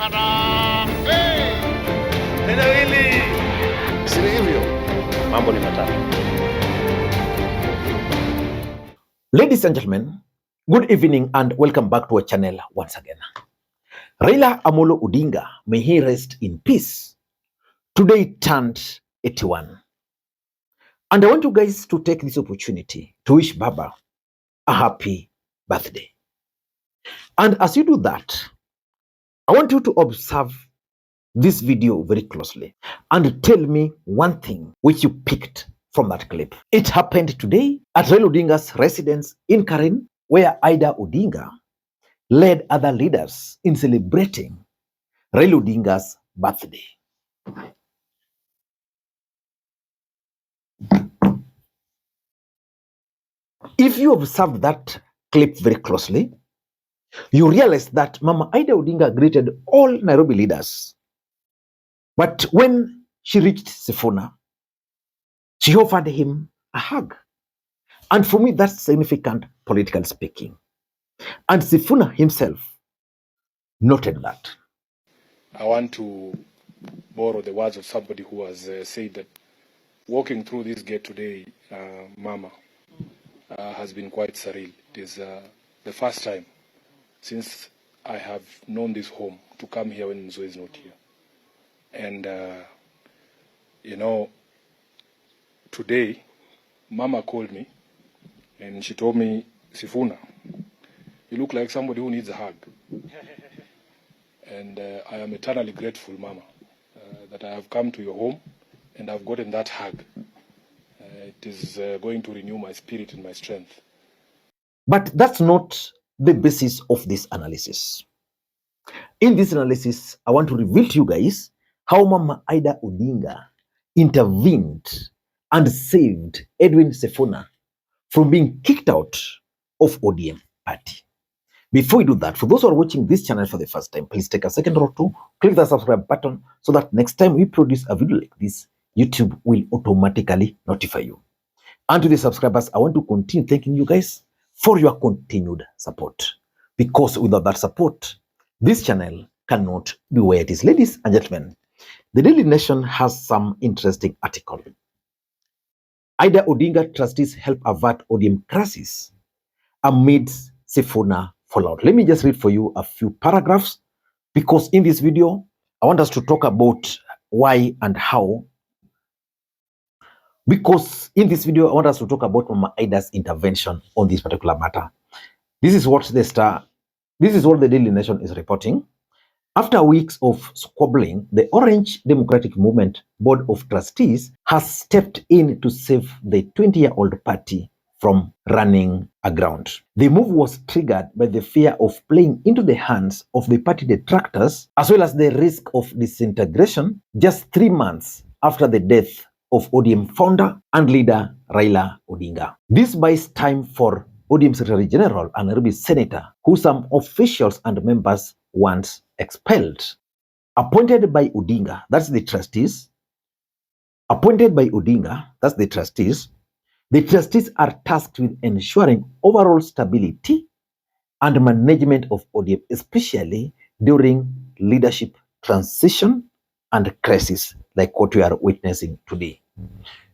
Harambee! Neno hili si hivyo. Mambo ni matatu. Ladies and gentlemen, good evening and welcome back to our channel once again. Raila Amolo Odinga, may he rest in peace, today turned 81. And I want you guys to take this opportunity to wish Baba a happy birthday. And as you do that, I want you to observe this video very closely and tell me one thing which you picked from that clip. It happened today at Raila Odinga's residence in Karen, where Ida Odinga led other leaders in celebrating Raila Odinga's birthday. If you observe that clip very closely, you realize that Mama Ida Odinga greeted all Nairobi leaders. But when she reached Sifuna, she offered him a hug. And for me, that's significant, political speaking. And Sifuna himself noted that. I want to borrow the words of somebody who has said that walking through this gate today, Mama, has been quite surreal. It is the first time since I have known this home to come here when Nzo is not here. And, you know, today, Mama called me and she told me, Sifuna, you look like somebody who needs a hug. And I am eternally grateful, Mama, that I have come to your home and I've gotten that hug. It is going to renew my spirit and my strength. But that's not the basis of this analysis. In this analysis, I want to reveal to you guys how Mama Ida Odinga intervened and saved Edwin Sifuna from being kicked out of ODM Party. Before we do that, for those who are watching this channel for the first time, please take a second or two, click the subscribe button so that next time we produce a video like this, YouTube will automatically notify you. And to the subscribers, I want to continue thanking you guys for your continued support. Because without that support, this channel cannot be where it is. Ladies and gentlemen, the Daily Nation has some interesting article. Ida Odinga trustees help avert ODM crisis amidst Sifuna fallout. Let me just read for you a few paragraphs, because in this video, I want us to talk about why and how. Because in this video, I want us to talk about Mama Ida's intervention on this particular matter. This is what the Daily Nation is reporting. After weeks of squabbling, the Orange Democratic Movement Board of Trustees has stepped in to save the 20-year-old party from running aground. The move was triggered by the fear of playing into the hands of the party detractors, as well as the risk of disintegration just 3 months after the death of ODM founder and leader Raila Odinga. This buys time for ODM Secretary General and Nairobi Senator, who some officials and members once expelled. Appointed by Odinga, that's the trustees. Appointed by Odinga, that's the trustees. The trustees are tasked with ensuring overall stability and management of ODM, especially during leadership transition and crisis like what we are witnessing today.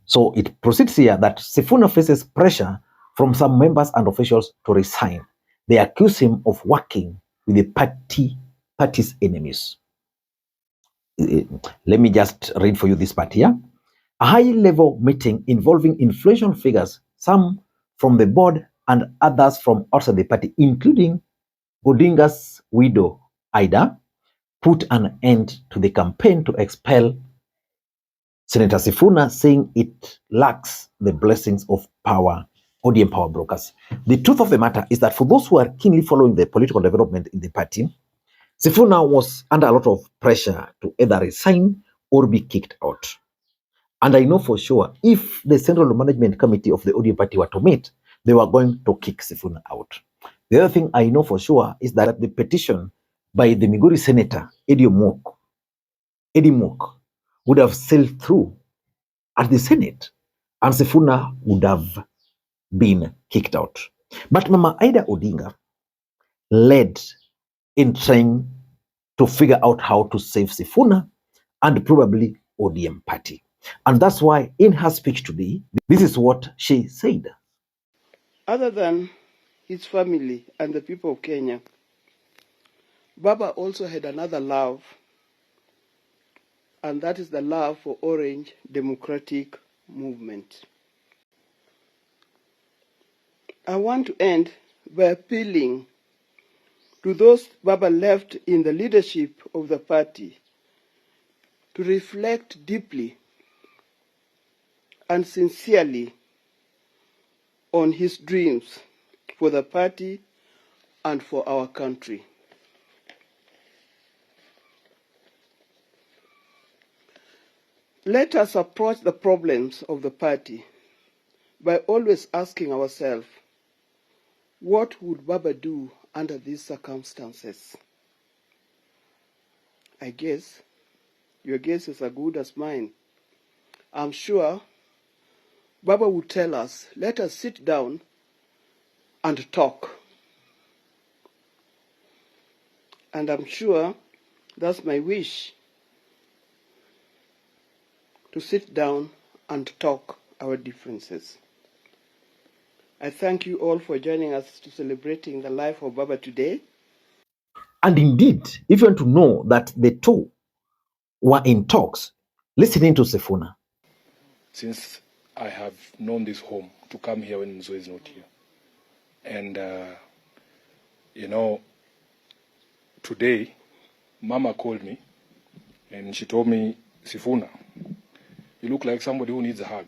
So it proceeds here that Sifuna faces pressure from some members and officials to resign. They accuse him of working with the party's enemies. Let me just read for you this part here. A high-level meeting involving influential figures, some from the board and others from outside the party, including Odinga's widow, Ida, put an end to the campaign to expel Senator Sifuna, saying it lacks the blessings of ODM power brokers. The truth of the matter is that for those who are keenly following the political development in the party, Sifuna was under a lot of pressure to either resign or be kicked out. And I know for sure, if the Central Management Committee of the ODM Party were to meet, they were going to kick Sifuna out. The other thing I know for sure is that the petition by the Migori Senator, Eddie Mook, would have sailed through at the Senate, and Sifuna would have been kicked out. But Mama Ida Odinga led in trying to figure out how to save Sifuna and probably ODM Party. And that's why in her speech today, this is what she said. Other than his family and the people of Kenya, Baba also had another love, and that is the love for Orange Democratic Movement. I want to end by appealing to those Baba left in the leadership of the party to reflect deeply and sincerely on his dreams for the party and for our country. Let us approach the problems of the party by always asking ourselves, what would Baba do under these circumstances? I guess your guess is as good as mine. I'm sure Baba would tell us, let us sit down and talk. And I'm sure that's my wish, to sit down and talk our differences. I thank you all for joining us to celebrating the life of Baba today. And indeed, if you want to know that the two were in talks, listening to Sifuna. Since I have known this home to come here when Nzo is not here. And, today, Mama called me and she told me, Sifuna, you look like somebody who needs a hug.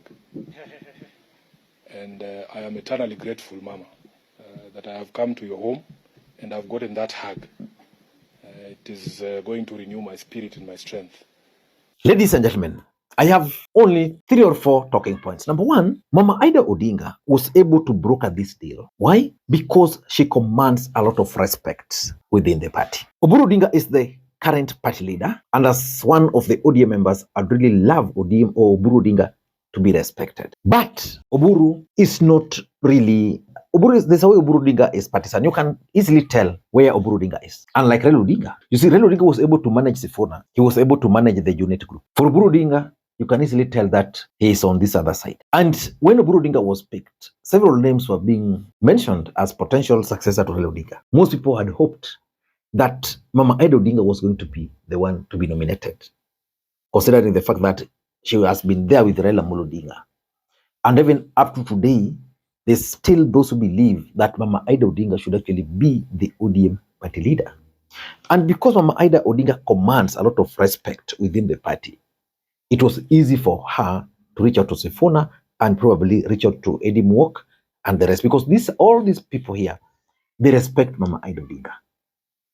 And I am eternally grateful, Mama, that I have come to your home and I've gotten that hug. It is going to renew my spirit and my strength. Ladies and gentlemen, I have only 3 or 4 talking points. Number one, Mama Ida Odinga was able to broker this deal. Why? Because she commands a lot of respect within the party. Oburu Odinga is the current party leader, and as one of the ODM members, I'd really love ODM or Oburu Odinga to be respected. But Oburu is not really... there's a way Oburu Odinga is partisan. You can easily tell where Oburu Odinga is. Unlike Raila Odinga. You see, Raila Odinga was able to manage Sifuna. He was able to manage the unit group. For Oburu Odinga, you can easily tell that he is on this other side. And when Oburu Odinga was picked, several names were being mentioned as potential successor to Raila Odinga. Most people had hoped that Mama Ida Odinga was going to be the one to be nominated, considering the fact that she has been there with Raila Odinga. And even up to today, there's still those who believe that Mama Ida Odinga should actually be the ODM party leader. And because Mama Ida Odinga commands a lot of respect within the party, it was easy for her to reach out to Sifuna and probably reach out to Eddie Mwok and the rest. Because all these people here, they respect Mama Ida Odinga.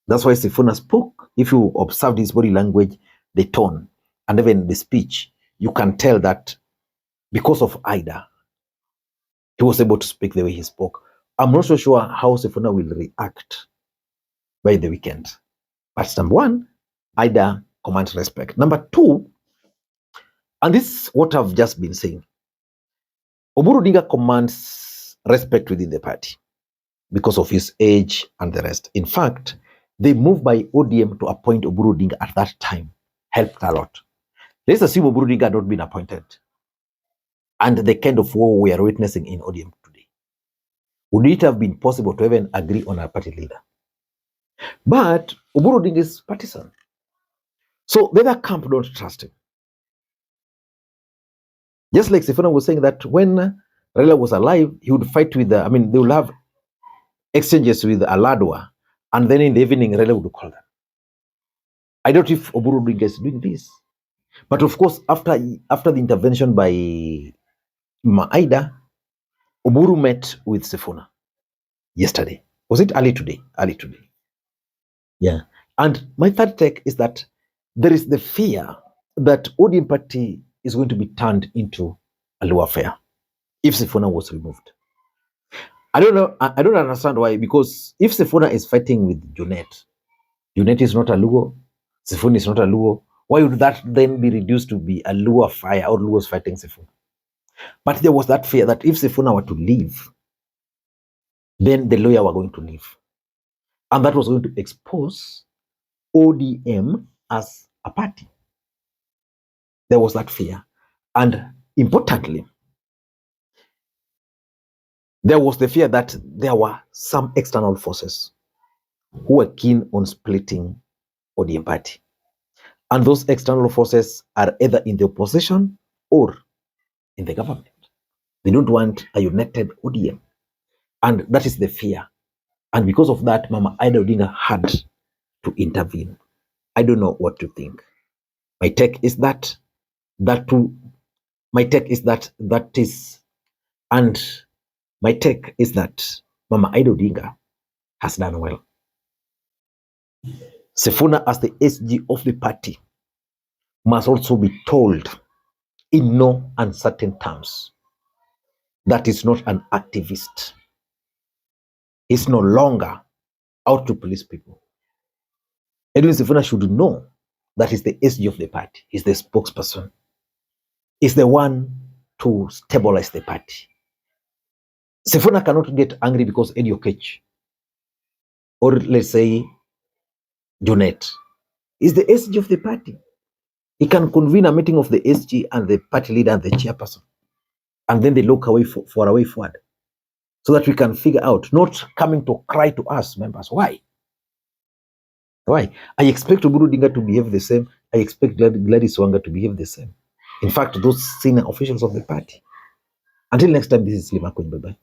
That's why Sifuna spoke. If you observe his body language, the tone, and even the speech, you can tell that because of Ida, he was able to speak the way he spoke. I'm not so sure how Sifuna will react by the weekend. But number one, Ida commands respect. Number two, and this is what I've just been saying, Oburu Odinga commands respect within the party because of his age and the rest. In fact, the move by ODM to appoint Oburu Odinga at that time helped a lot. Let's assume Oburu Odinga had not been appointed, and the kind of war we are witnessing in ODM today. Would it have been possible to even agree on a party leader? But Oburu Odinga is partisan. So the other camp don't trust him. Just like Sifuna was saying that when Raila was alive, he would fight with they will have exchanges with Aladwa, and then in the evening, Raila would call them. I don't know if Oburu Odinga is doing this. But of course, after the intervention by Mama Ida, Oburu met with Sifuna yesterday. Was it early today? Early today. Yeah. And my third take is that there is the fear that ODM party is going to be turned into a Luo affair if Sifuna was removed. I don't know. I don't understand why. Because if Sifuna is fighting with Junet is not a Luo, Sifuna is not a Luo. Why would that then be reduced to be a Luo affair or Luos fighting Sifuna? But there was that fear that if Sifuna were to leave, then the lawyer were going to leave. And that was going to expose ODM as a party. There was that fear. And importantly, there was the fear that there were some external forces who were keen on splitting ODM Party. And those external forces are either in the opposition or in the government. They don't want a united ODM. And that is the fear. And because of that, Mama Ida Odinga had to intervene. I don't know what to think. My take is that Mama Ida Odinga has done well. Sifuna, as the SG of the party, must also be told in no uncertain terms that is not an activist. He's no longer out to police people. Edwin Sifuna should know that he's the SG of the party. He's the spokesperson. He's the one to stabilize the party. Sifuna cannot get angry because Eddie Okech, or let's say Junet, is the SG of the party. He can convene a meeting of the SG and the party leader and the chairperson, and then they look away for a way forward, so that we can figure out, not coming to cry to us members. Why? I expect Oburu Odinga to behave the same. I expect Gladys Wanga to behave the same. In fact, those senior officials of the party. Until next time, this is Makwiny. Bye-bye.